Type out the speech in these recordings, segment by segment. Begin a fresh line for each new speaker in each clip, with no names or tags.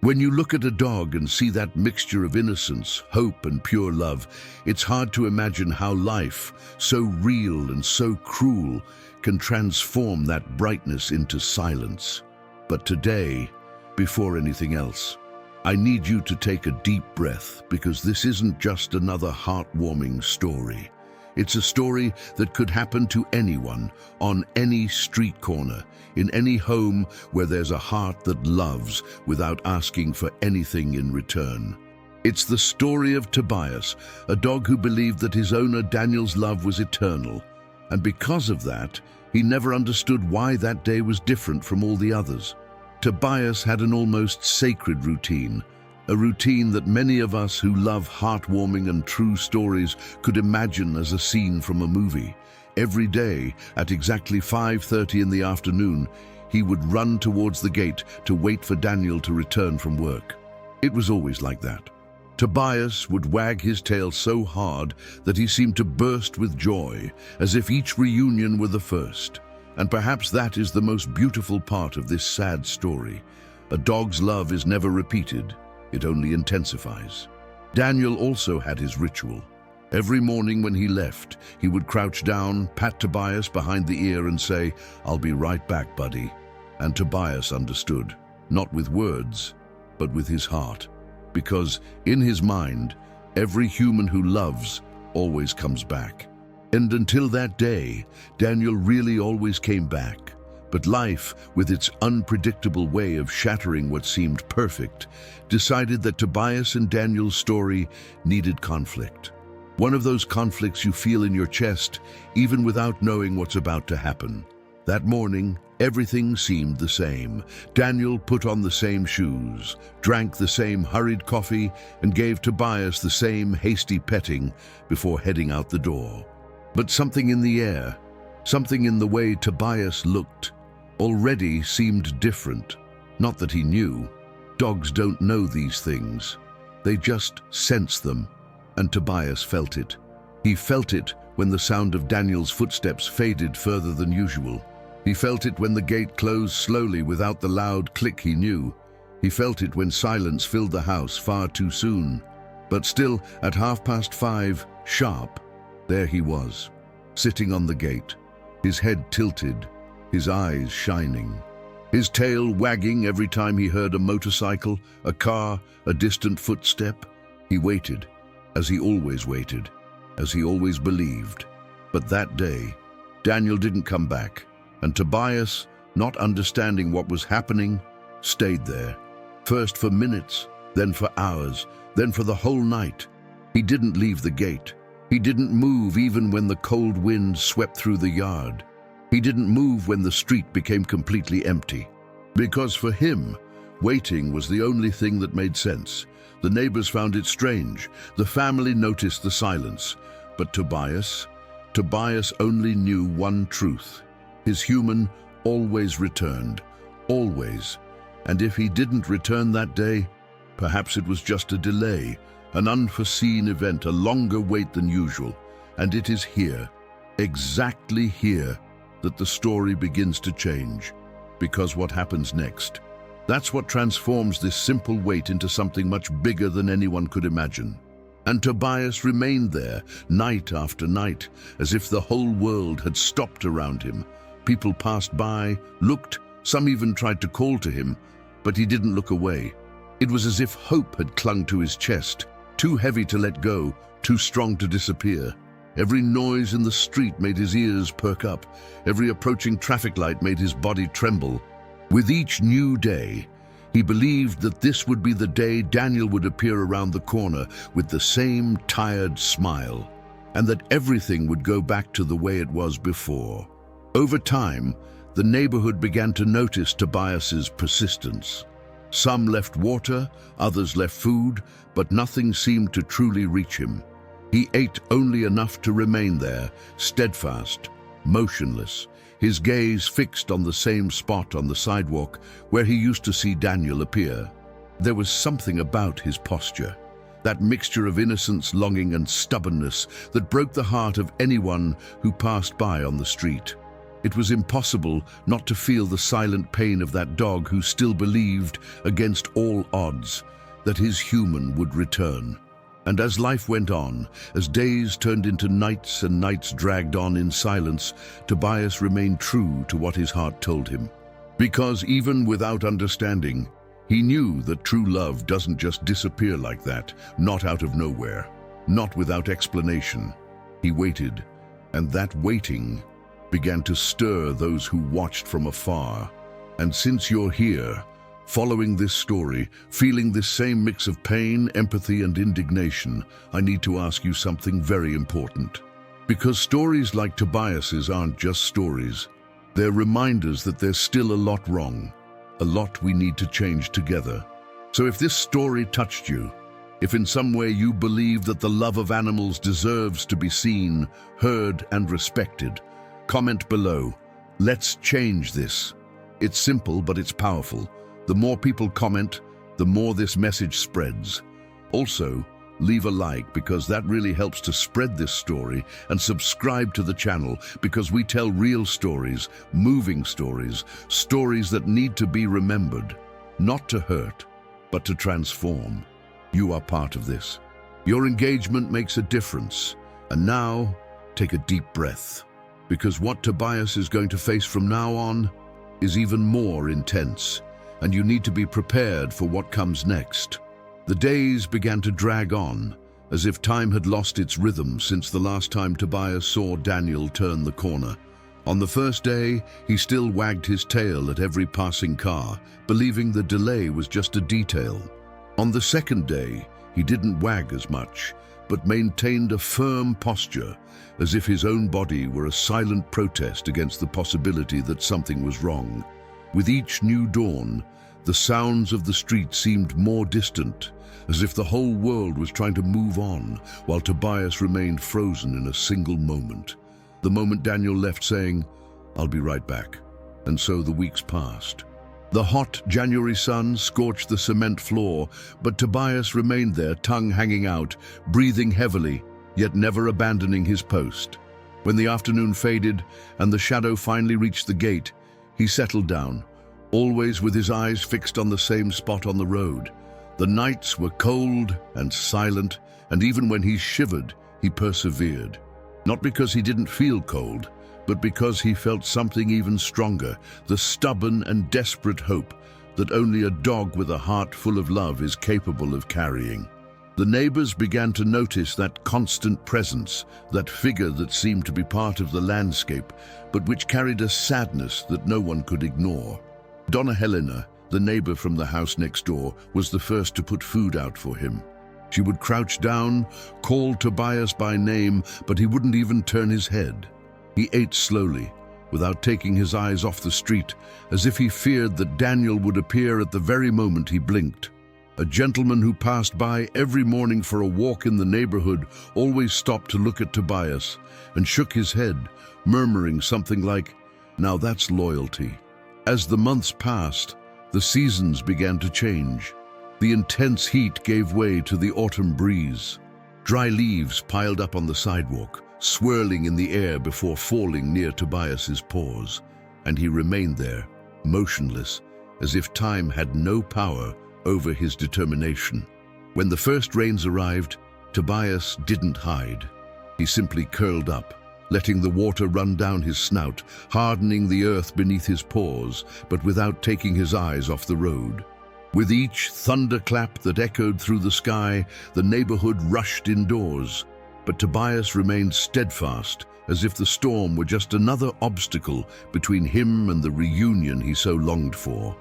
When you look at a dog and see that mixture of innocence, hope, and pure love, it's hard to imagine how life, so real and so cruel, can transform that brightness into silence. But today, before anything else, I need you to take a deep breath, because this isn't just another heartwarming story. It's a story that could happen to anyone, on any street corner, in any home where there's a heart that loves without asking for anything in return. It's the story of Tobias, a dog who believed that his owner Daniel's love was eternal. And because of that, he never understood why that day was different from all the others. Tobias had an almost sacred routine, a routine that many of us who love heartwarming and true stories could imagine as a scene from a movie. Every day, at exactly 5:30 in the afternoon, he would run towards the gate to wait for Daniel to return from work. It was always like that. Tobias would wag his tail so hard that he seemed to burst with joy, as if each reunion were the first. And perhaps that is the most beautiful part of this sad story. A dog's love is never repeated, it only intensifies. Daniel also had his ritual. Every morning when he left, he would crouch down, pat Tobias behind the ear and say, "I'll be right back, buddy." And Tobias understood, not with words, but with his heart. Because in his mind, every human who loves always comes back. And until that day, Daniel really always came back. But life, with its unpredictable way of shattering what seemed perfect, decided that Tobias and Daniel's story needed conflict. One of those conflicts you feel in your chest, even without knowing what's about to happen. That morning, everything seemed the same. Daniel put on the same shoes, drank the same hurried coffee, and gave Tobias the same hasty petting before heading out the door. But something in the air, something in the way Tobias looked, already seemed different. Not that he knew. Dogs don't know these things. They just sense them. And Tobias felt it. He felt it when the sound of Daniel's footsteps faded further than usual. He felt it when the gate closed slowly without the loud click he knew. He felt it when silence filled the house far too soon. But still, at 5:30 sharp, there he was, sitting on the gate, his head tilted, his eyes shining, his tail wagging every time he heard a motorcycle, a car, a distant footstep. He waited, as he always waited, as he always believed. But that day, Daniel didn't come back, and Tobias, not understanding what was happening, stayed there. First for minutes, then for hours, then for the whole night. He didn't leave the gate. He didn't move even when the cold wind swept through the yard. He didn't move when the street became completely empty. Because for him, waiting was the only thing that made sense. The neighbors found it strange. The family noticed the silence. But Tobias only knew one truth. His human always returned, always. And if he didn't return that day, perhaps it was just a delay, an unforeseen event, a longer wait than usual. And it is here, exactly here, that the story begins to change. Because what happens next? That's what transforms this simple wait into something much bigger than anyone could imagine. And Tobias remained there, night after night, as if the whole world had stopped around him. People passed by, looked, some even tried to call to him, but he didn't look away. It was as if hope had clung to his chest, too heavy to let go, too strong to disappear. Every noise in the street made his ears perk up. Every approaching traffic light made his body tremble. With each new day, he believed that this would be the day Daniel would appear around the corner with the same tired smile, and that everything would go back to the way it was before. Over time, the neighborhood began to notice Tobias's persistence. Some left water, others left food, but nothing seemed to truly reach him. He ate only enough to remain there, steadfast, motionless, his gaze fixed on the same spot on the sidewalk where he used to see Daniel appear. There was something about his posture, that mixture of innocence, longing, and stubbornness that broke the heart of anyone who passed by on the street. It was impossible not to feel the silent pain of that dog who still believed, against all odds, that his human would return. And as life went on, as days turned into nights and nights dragged on in silence, Tobias remained true to what his heart told him. Because even without understanding, he knew that true love doesn't just disappear like that, not out of nowhere, not without explanation. He waited, and that waiting began to stir those who watched from afar. And since you're here, following this story, feeling this same mix of pain, empathy, and indignation, I need to ask you something very important. Because stories like Tobias's aren't just stories. They're reminders that there's still a lot wrong, a lot we need to change together. So if this story touched you, if in some way you believe that the love of animals deserves to be seen, heard, and respected, comment below. Let's change this. It's simple, but it's powerful. The more people comment, the more this message spreads. Also, leave a like because that really helps to spread this story, and subscribe to the channel because we tell real stories, moving stories, stories that need to be remembered, not to hurt, but to transform. You are part of this. Your engagement makes a difference. And now, take a deep breath. Because what Tobias is going to face from now on is even more intense, and you need to be prepared for what comes next. The days began to drag on, as if time had lost its rhythm since the last time Tobias saw Daniel turn the corner. On the first day, he still wagged his tail at every passing car, believing the delay was just a detail. On the second day, he didn't wag as much, but maintained a firm posture, as if his own body were a silent protest against the possibility that something was wrong. With each new dawn, the sounds of the street seemed more distant, as if the whole world was trying to move on, while Tobias remained frozen in a single moment. The moment Daniel left saying, "I'll be right back." And so the weeks passed. The hot January sun scorched the cement floor, but Tobias remained there, tongue hanging out, breathing heavily, yet never abandoning his post. When the afternoon faded and the shadow finally reached the gate, he settled down, always with his eyes fixed on the same spot on the road. The nights were cold and silent, and even when he shivered, he persevered. Not because he didn't feel cold, but because he felt something even stronger, the stubborn and desperate hope that only a dog with a heart full of love is capable of carrying. The neighbors began to notice that constant presence, that figure that seemed to be part of the landscape, but which carried a sadness that no one could ignore. Donna Helena, the neighbor from the house next door, was the first to put food out for him. She would crouch down, call Tobias by name, but he wouldn't even turn his head. He ate slowly, without taking his eyes off the street, as if he feared that Daniel would appear at the very moment he blinked. A gentleman who passed by every morning for a walk in the neighborhood always stopped to look at Tobias and shook his head, murmuring something like, "Now that's loyalty." As the months passed, the seasons began to change. The intense heat gave way to the autumn breeze. Dry leaves piled up on the sidewalk, swirling in the air before falling near Tobias's paws, and he remained there, motionless, as if time had no power over his determination. When the first rains arrived, Tobias didn't hide. He simply curled up, letting the water run down his snout, hardening the earth beneath his paws, but without taking his eyes off the road. With each thunderclap that echoed through the sky, the neighborhood rushed indoors. But Tobias remained steadfast, as if the storm were just another obstacle between him and the reunion he so longed for.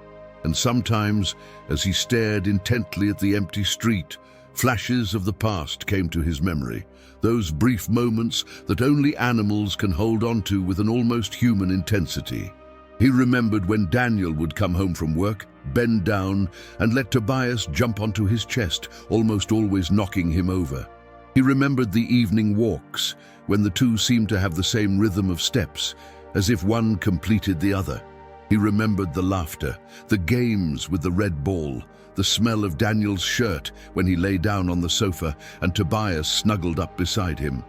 And sometimes, as he stared intently at the empty street, flashes of the past came to his memory, those brief moments that only animals can hold on to with an almost human intensity. He remembered when Daniel would come home from work, bend down, and let Tobias jump onto his chest, almost always knocking him over. He remembered the evening walks, when the two seemed to have the same rhythm of steps, as if one completed the other. He remembered the laughter, the games with the red ball, the smell of Daniel's shirt when he lay down on the sofa and Tobias snuggled up beside him.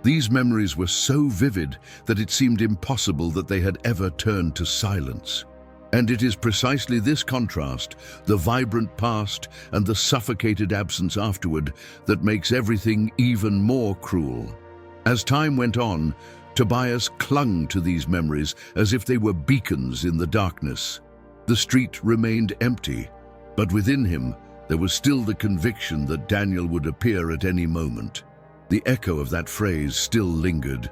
These memories were so vivid that it seemed impossible that they had ever turned to silence. And it is precisely this contrast, the vibrant past and the suffocated absence afterward, that makes everything even more cruel. As time went on, Tobias clung to these memories as if they were beacons in the darkness. The street remained empty, but within him there was still the conviction that Daniel would appear at any moment. The echo of that phrase still lingered.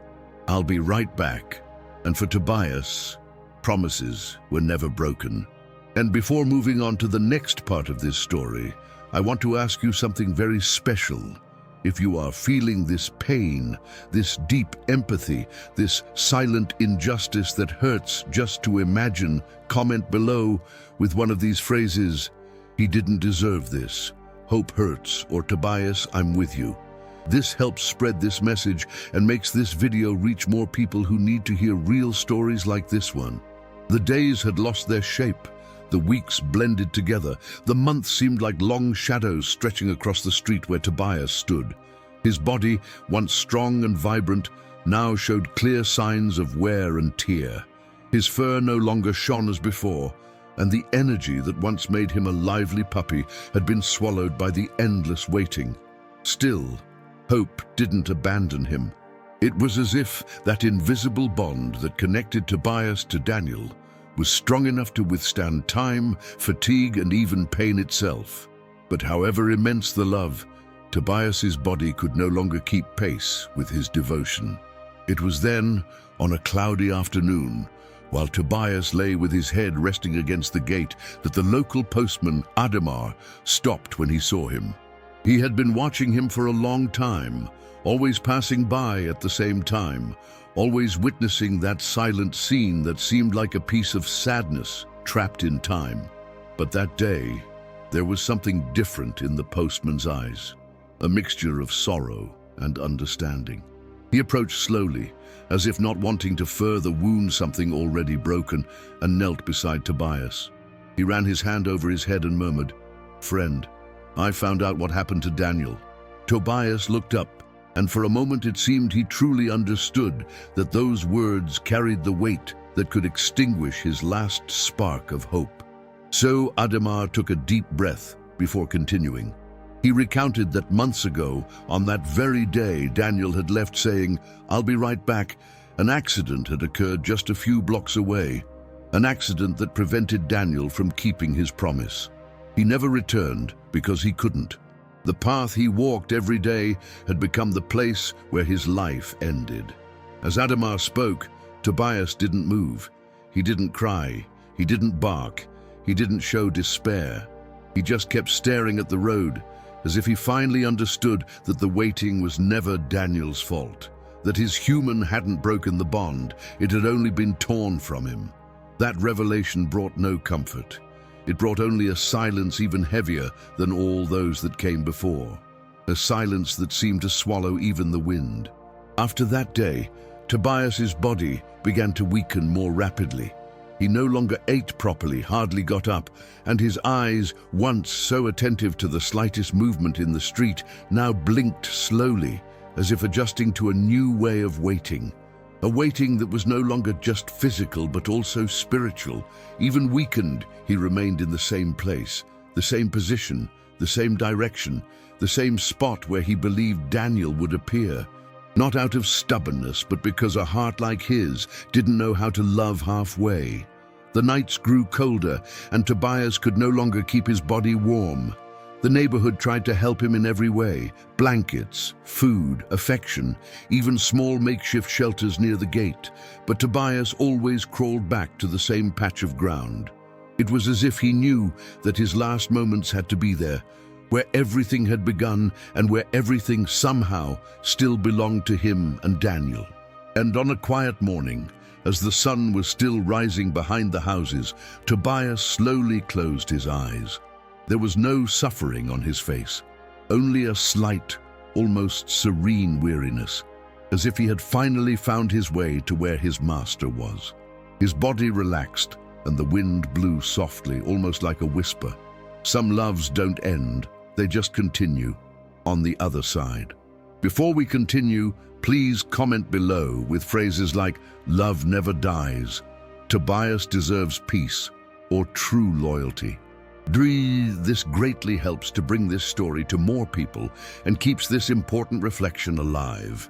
"I'll be right back." And for Tobias, promises were never broken. And before moving on to the next part of this story, I want to ask you something very special. If you are feeling this pain, this deep empathy, this silent injustice that hurts just to imagine, comment below with one of these phrases: "He didn't deserve this," "Hope hurts," or "Tobias, I'm with you." This helps spread this message and makes this video reach more people who need to hear real stories like this one. The days had lost their shape. The weeks blended together. The months seemed like long shadows stretching across the street where Tobias stood. His body, once strong and vibrant, now showed clear signs of wear and tear. His fur no longer shone as before, and the energy that once made him a lively puppy had been swallowed by the endless waiting. Still, hope didn't abandon him. It was as if that invisible bond that connected Tobias to Daniel was strong enough to withstand time, fatigue, and even pain itself. But however immense the love, Tobias's body could no longer keep pace with his devotion. It was then, on a cloudy afternoon, while Tobias lay with his head resting against the gate, that the local postman, Ademar, stopped when he saw him. He had been watching him for a long time, always passing by at the same time, always witnessing that silent scene that seemed like a piece of sadness trapped in time. But that day, there was something different in the postman's eyes, a mixture of sorrow and understanding. He approached slowly, as if not wanting to further wound something already broken, and knelt beside Tobias. He ran his hand over his head and murmured, "Friend, I found out what happened to Daniel." Tobias looked up, and for a moment it seemed he truly understood that those words carried the weight that could extinguish his last spark of hope. So Ademar took a deep breath before continuing. He recounted that months ago, on that very day Daniel had left saying, "I'll be right back," an accident had occurred just a few blocks away, an accident that prevented Daniel from keeping his promise. He never returned because he couldn't. The path he walked every day had become the place where his life ended. As Ademar spoke, Tobias didn't move. He didn't cry. He didn't bark. He didn't show despair. He just kept staring at the road, as if he finally understood that the waiting was never Daniel's fault, that his human hadn't broken the bond, it had only been torn from him. That revelation brought no comfort. It brought only a silence even heavier than all those that came before, a silence that seemed to swallow even the wind. After that day, Tobias's body began to weaken more rapidly. He no longer ate properly, hardly got up, and his eyes, once so attentive to the slightest movement in the street, now blinked slowly, as if adjusting to a new way of waiting. A waiting that was no longer just physical but also spiritual. Even weakened, he remained in the same place, the same position, the same direction, the same spot where he believed Daniel would appear. Not out of stubbornness, but because a heart like his didn't know how to love halfway. The nights grew colder, and Tobias could no longer keep his body warm. The neighborhood tried to help him in every way: blankets, food, affection, even small makeshift shelters near the gate. But Tobias always crawled back to the same patch of ground. It was as if he knew that his last moments had to be there, where everything had begun and where everything somehow still belonged to him and Daniel. And on a quiet morning, as the sun was still rising behind the houses, Tobias slowly closed his eyes. There was no suffering on his face, only a slight, almost serene weariness, as if he had finally found his way to where his master was. His body relaxed, and the wind blew softly, almost like a whisper. Some loves don't end, they just continue, on the other side. Before we continue, please comment below with phrases like "love never dies," "Tobias deserves peace," or "true loyalty." This greatly helps to bring this story to more people and keeps this important reflection alive.